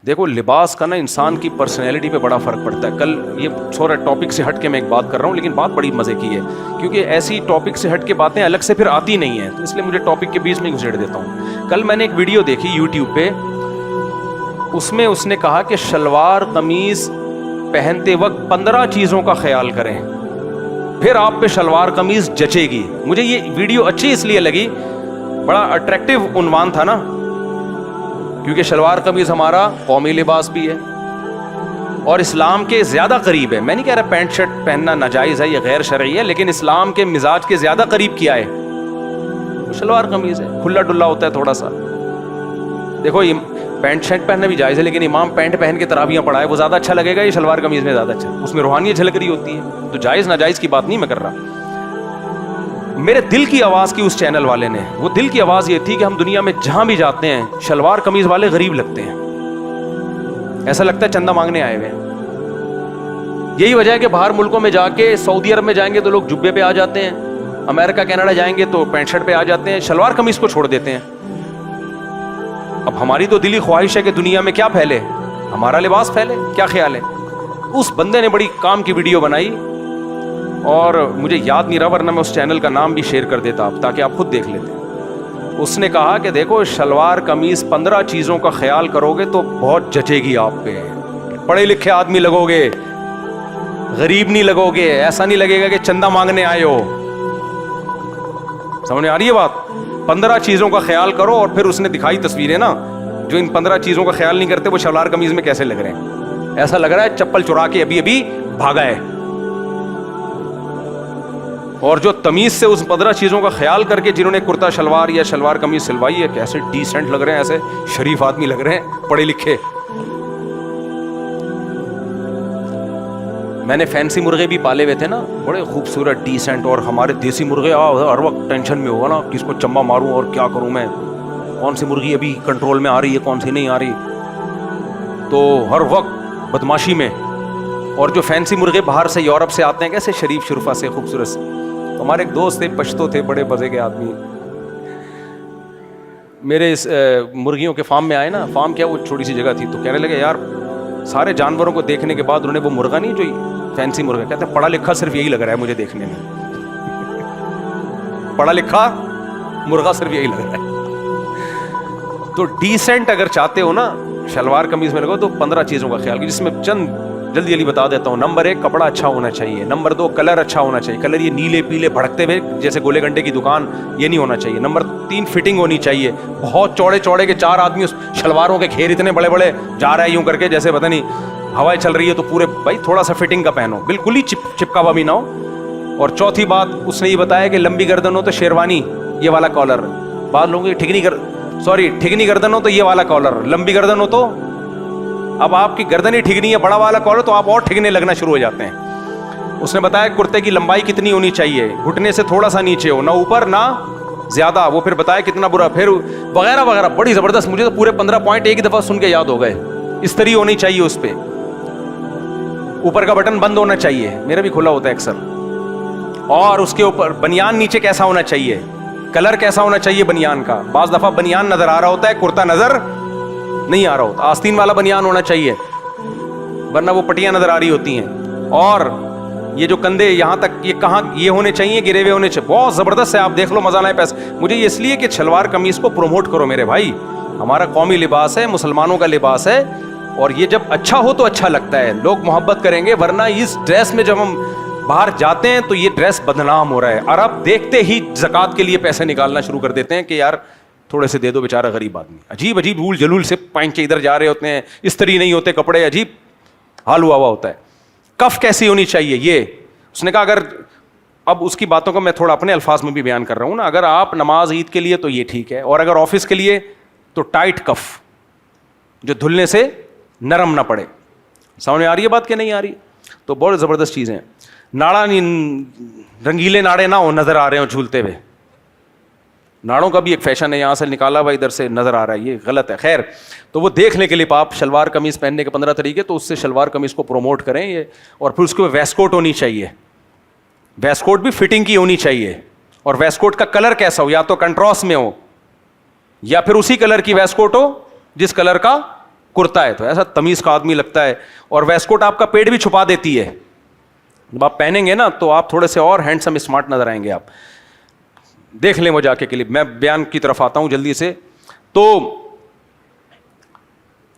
دیکھو لباس کا نا انسان کی پرسنالٹی پہ بڑا فرق پڑتا ہے. کل یہ تھوڑا ٹاپک سے ہٹ کے میں ایک بات کر رہا ہوں, لیکن بات بڑی مزے کی ہے, کیونکہ ایسی ٹاپک سے ہٹ کے باتیں الگ سے پھر آتی نہیں ہیں, تو اس لیے مجھے ٹاپک کے بیچ میں گھسیڑ دیتا ہوں. کل میں نے ایک ویڈیو دیکھی یوٹیوب پہ, اس میں اس نے کہا کہ شلوار قمیض پہنتے وقت 15 چیزوں کا خیال کریں, پھر آپ پہ شلوار قمیض جچے گی. مجھے یہ ویڈیو اچھی اس لیے لگی, بڑا اٹریکٹیو عنوان تھا نا, کیونکہ شلوار قمیض ہمارا قومی لباس بھی ہے اور اسلام کے زیادہ قریب ہے. میں نہیں کہہ رہا پینٹ شرٹ پہننا ناجائز ہے یا غیر شرعی ہے, لیکن اسلام کے مزاج کے زیادہ قریب کیا ہے, شلوار قمیض ہے. کھلا ڈلا ہوتا ہے تھوڑا سا. دیکھو پینٹ شرٹ پہننا بھی جائز ہے, لیکن امام پینٹ پہن کے تراویحاں پڑھائے وہ زیادہ اچھا لگے گا, یہ شلوار قمیض میں زیادہ اچھا, اس میں روحانیت جھلک رہی ہوتی ہے. تو جائز ناجائز کی بات نہیں میں کر رہا. میرے دل کی آواز کی اس چینل والے نے, وہ دل کی آواز یہ تھی کہ ہم دنیا میں جہاں بھی جاتے ہیں شلوار قمیض والے غریب لگتے ہیں, ایسا لگتا ہے چندہ مانگنے آئے ہوئے ہیں. یہی وجہ ہے کہ باہر ملکوں میں جا کے, سعودی عرب میں جائیں گے تو لوگ جبے پہ آ جاتے ہیں, امریکہ کینیڈا جائیں گے تو پینٹ شرٹ پہ آ جاتے ہیں, شلوار قمیض کو چھوڑ دیتے ہیں. اب ہماری تو دلی خواہش ہے کہ دنیا میں کیا پھیلے, ہمارا لباس پھیلے. کیا خیال ہے؟ اس بندے نے بڑی کام کی ویڈیو بنائی اور مجھے یاد نہیں رہا, ورنہ میں اس چینل کا نام بھی شیئر کر دیتا آپ, تاکہ آپ خود دیکھ لیتے. اس نے کہا کہ دیکھو شلوار قمیض 15 چیزوں کا خیال کرو گے تو بہت جچے گی آپ پہ. پڑھے لکھے آدمی لگو گے, غریب نہیں لگو گے, ایسا نہیں لگے گا کہ چندہ مانگنے آئے ہو. سمجھ آ رہی ہے بات؟ 15 چیزوں کا خیال کرو. اور پھر اس نے دکھائی تصویریں نا, جو ان 15 چیزوں کا خیال نہیں کرتے وہ شلوار قمیض میں کیسے لگ رہے ہیں. ایسا لگ رہا ہے چپل چرا کے ابھی ابھی بھاگا ہے. اور جو تمیز سے اس 15 چیزوں کا خیال کر کے جنہوں نے کرتا شلوار یا شلوار قمیض سلوائی ہے, کیسے ڈیسنٹ لگ رہے ہیں, ایسے شریف آدمی لگ رہے ہیں, پڑھے لکھے. میں نے فینسی مرغے بھی پالے ہوئے تھے نا, بڑے خوبصورت ڈیسنٹ, اور ہمارے دیسی مرغے ہر وقت ٹینشن میں ہوگا نا کس کو چمبا ماروں اور کیا کروں میں, کون سی مرغی ابھی کنٹرول میں آ رہی ہے کون سی نہیں آ رہی, تو ہر وقت بدماشی میں. اور جو فینسی مرغے باہر سے یورپ سے آتے ہیں کیسے شریف شرفا سے خوبصورت سے. ہمارے ایک دوست تھے, پشتو تھے, بڑے مزے کے آدمی, میرے اس مرغیوں کے فارم میں آئے نا. فارم کیا, وہ چھوٹی سی جگہ تھی, تو کہنے لگے یار سارے جانوروں کو دیکھنے کے بعد انہوں نے وہ مرغا نہیں جو فینسی مرغا, کہتے ہیں پڑھا لکھا صرف یہی لگ رہا ہے مجھے دیکھنے میں, پڑھا لکھا مرغا صرف یہی لگ رہا ہے. تو ڈیسنٹ اگر چاہتے ہو نا شلوار قمیض میں لگو تو 15 چیزوں کا خیال, جس میں چند جلدی جلدی بتا دیتا ہوں. نمبر 1 کپڑا اچھا ہونا چاہیے. نمبر 2 کلر اچھا ہونا چاہیے, کلر یہ نیلے پیلے بھڑکتے ہوئے جیسے گولے گنڈے کی دکان, یہ نہیں ہونا چاہیے. نمبر 3 فٹنگ ہونی چاہیے, بہت چوڑے چوڑے کے 4 آدمی اس شلواروں کے گھیر اتنے بڑے بڑے جا رہا ہے یوں کر کے جیسے پتہ نہیں ہوائیں چل رہی ہے, تو پورے بھائی تھوڑا سا فٹنگ کا پہنو, بالکل ہی چپکا ہوا بھی نہ ہو. اور چوتھی بات اس نے یہ بتایا کہ لمبی گردن ہو تو شیروانی یہ والا کالر, بعض لوگوں کی ٹھگنی گردن ہو تو یہ والا کالر, لمبی گردن ہو تو اب آپ کی گردن ہی ٹھگنی ہے بڑا والا کالر, تو آپ اور ٹھگنے لگنا شروع ہو جاتے ہیں. اس نے بتایا کرتے کی لمبائی کتنی ہونی چاہیے, گھٹنے سے تھوڑا سا نیچے ہو, نہ اوپر نہ زیادہ. وہ پھر بتایا کتنا برا, پھر وغیرہ وغیرہ, بڑی زبردست. مجھے تو پورے 15 پوائنٹ ایک دفعہ سن کے یاد ہو گئے. استری ہونی چاہیے اس پہ, اوپر کا بٹن بند ہونا چاہیے, میرا بھی کھلا ہوتا ہے اکثر. اور اس کے اوپر بنیان نیچے کیسا ہونا چاہیے, کلر کیسا ہونا چاہیے بنیان کا. بعض دفعہ بنیان نظر آ رہا ہوتا ہے, کرتا نظر نہیں آ رہا ہوتا. آستین والا بنیان ہونا چاہیے, ورنہ وہ پٹیاں نظر آ رہی ہوتی ہیں. اور یہ جو کندھے یہاں تک, یہ کہاں یہ ہونے چاہیے, گرے ہوئے ہونے چاہیے. بہت زبردست ہے, آپ دیکھ لو, مزہ نہ ہے پیسے. مجھے یہ اس لیے کہ شلوار قمیض کو پروموٹ کرو میرے بھائی, ہمارا قومی لباس ہے, مسلمانوں کا لباس ہے, اور یہ جب اچھا ہو تو اچھا لگتا ہے, لوگ محبت کریں گے. ورنہ اس ڈریس میں جب ہم باہر جاتے ہیں تو یہ ڈریس بدنام ہو رہا ہے. عرب دیکھتے ہی زکوٰۃ کے لیے پیسے نکالنا شروع کر دیتے ہیں کہ یار تھوڑے سے دے دو, بیچارہ غریب آدمی. عجیب عجیب بھول جلول سے پہنچے ادھر جا رہے ہوتے ہیں, استری نہیں ہوتے کپڑے, عجیب حال ہوا ہوتا ہے. کف کیسی ہونی چاہیے, یہ اس نے کہا. اگر اب اس کی باتوں کو میں تھوڑا اپنے الفاظ میں بھی بیان کر رہا ہوں نا, اگر آپ نماز عید کے لیے تو یہ ٹھیک ہے, اور اگر آفس کے لیے تو ٹائٹ کف جو دھلنے سے نرم نہ پڑے. سامنے آ رہی ہے بات کہ نہیں آ رہی؟ تو بہت زبردست چیزیں. ناڑا رنگیلے ناڑے نہ ہو نظر آ رہے ہوں جھولتے ہوئے. ناڑوں کا بھی ایک فیشن ہے, یہاں سے نکالا ہوا ادھر سے نظر آ رہا ہے, یہ غلط ہے. خیر, تو وہ دیکھنے کے لیے آپ شلوار قمیض پہننے کے 15 طریقے, تو اس سے شلوار قمیض کو پروموٹ کریں یہ. اور پھر اس کو ویسٹ کوٹ ہونی چاہیے, ویسٹ کوٹ بھی فٹنگ کی ہونی چاہیے. اور ویسٹ کوٹ کا کلر کیسا ہو, یا تو کنٹراسٹ میں ہو یا پھر اسی کلر کی ویسٹ کوٹ ہو جس کلر کا کرتا ہے تو ایسا تمیز کا آدمی لگتا ہے, اور ویسٹ کوٹ آپ کا پیٹ بھی چھپا دیتی ہے. جب آپ پہنیں گے نا تو آپ تھوڑے سے اور ہینڈسم اسمارٹ نظر آئیں گے. آپ دیکھ لیں وہ جا کے کلپ. میں بیان کی طرف آتا ہوں جلدی سے. تو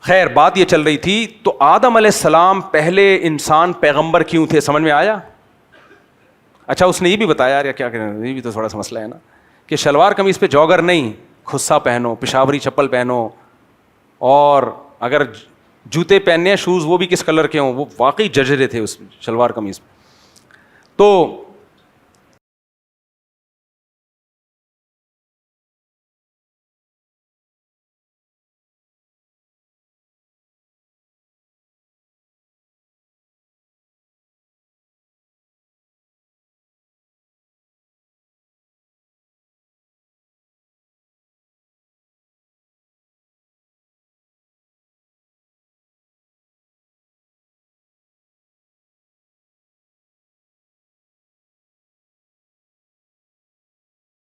خیر بات یہ چل رہی تھی, تو آدم علیہ السلام پہلے انسان پیغمبر کیوں تھے, سمجھ میں آیا؟ اچھا اس نے یہ بھی بتایا, یا کیا کہنا, یہ بھی تو تھوڑا سا مسئلہ ہے نا, کہ شلوار قمیض پہ جاگر نہیں, خصا پہنو, پشاوری چپل پہنو, اور اگر جوتے پہننے ہیں شوز وہ بھی کس کلر کے ہوں, وہ واقعی جرجرے تھے اس شلوار قمیض. تو